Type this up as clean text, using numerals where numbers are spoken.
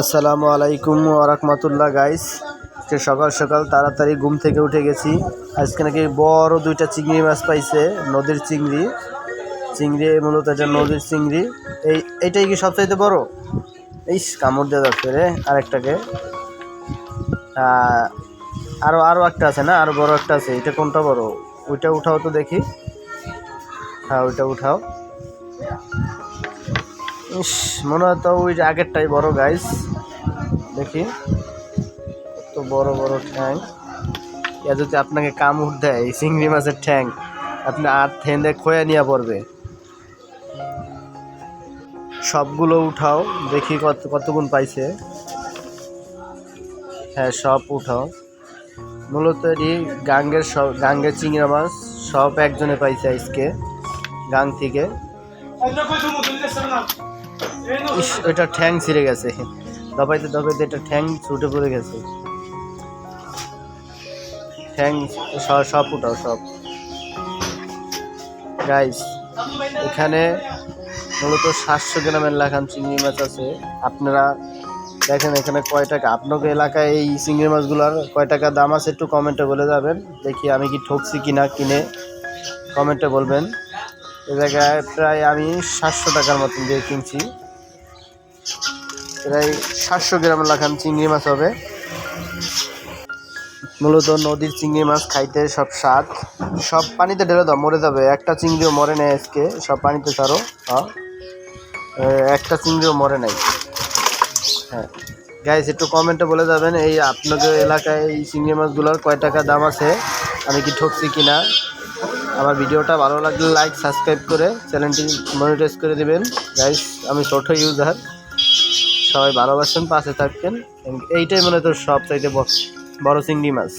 আসসালামু আলাইকুম ওয়া রাহমাতুল্লাহ গাইস। সকাল সকাল তাড়াতাড়ি ঘুম থেকে উঠে গেছি। আজকে নাকি বড় দুইটা চিংড়ি মাছ পাইছে, নদীর চিংড়ি। মূলত এটা নদীর চিংড়ি। এইটাই কি সবচাইতে বড়? কামড় দিয়ে যাচ্ছে রে আরেকটাকে। আরো আরো একটা আছে না, আরো বড় একটা আছে। এটা কোনটা বড়? ওইটা উঠাও তো দেখি। হ্যাঁ, ওইটা উঠাও। মনে হয় তো ওই আগেরটাই বড় গাইস। দেখি কত বড় বড় ঠ্যাং। যদি আপনাকে কামড় দেয় এই চিংড়ি মাছের ঠ্যাং, আপনি আর থেন্দে খোয়া নিয়ে পড়বে। সবগুলো উঠাও দেখি কতগুণ পাইছে। হ্যাঁ, সব উঠাও। মূলত এটি গাঙ্গের চিংড়ি মাছ সব একজনে পাইছে আজকে গাং থেকে। ওইটা ঠ্যাং ছিঁড়ে গেছে, দবাইতে দবাইতে এটা ঠ্যাং ছুটে পড়ে গেছে। ঠ্যাং সব উঠাও সব গাইস। এখানে মূলত 700 গ্রামের লাখান চিংড়ি মাছ আছে। আপনারা দেখেন এখানে কয় টাকা। আপনাদের এলাকায় এই চিংড়ি মাছগুলোর কয় টাকা দাম আছে একটু কমেন্টে বলে যাবেন। দেখি আমি কি ঠকছি কিনা, কিনে কমেন্টে বলবেন। এ জায়গায় প্রায় আমি 700 টাকার মতন দিয়ে কিনছি। প্রায় 700 গ্রাম লাখান চিংড়ি মাছ হবে। মূলত নদীর চিংড়ি মাছ খাইতে সব স্বাদ। সব পানিতে ঢেলে দাও, মরে যাবে। একটা চিংড়িও মরে নেই আজকে, সব পানিতে ছাড়ো। একটা চিংড়িও মরে নাই। হ্যাঁ গাইস, একটু কমেন্টে বলে যাবেন এই আপনাদের এলাকায় এই চিংড়ি মাছগুলোর কয় টাকা দাম আছে, আমি কি ঠকছি কিনা। আমার ভিডিওটা ভালো লাগলে লাইক সাবস্ক্রাইব করে চ্যানেলটি মনিটাইজ করে দেবেন গাইস। আমি ছোট ইউজার, সবাই ভালোবাসেন, পাশে থাকবেন। এইটাই মনে তো সব চাইতে বড় চিংড়ি মাছ।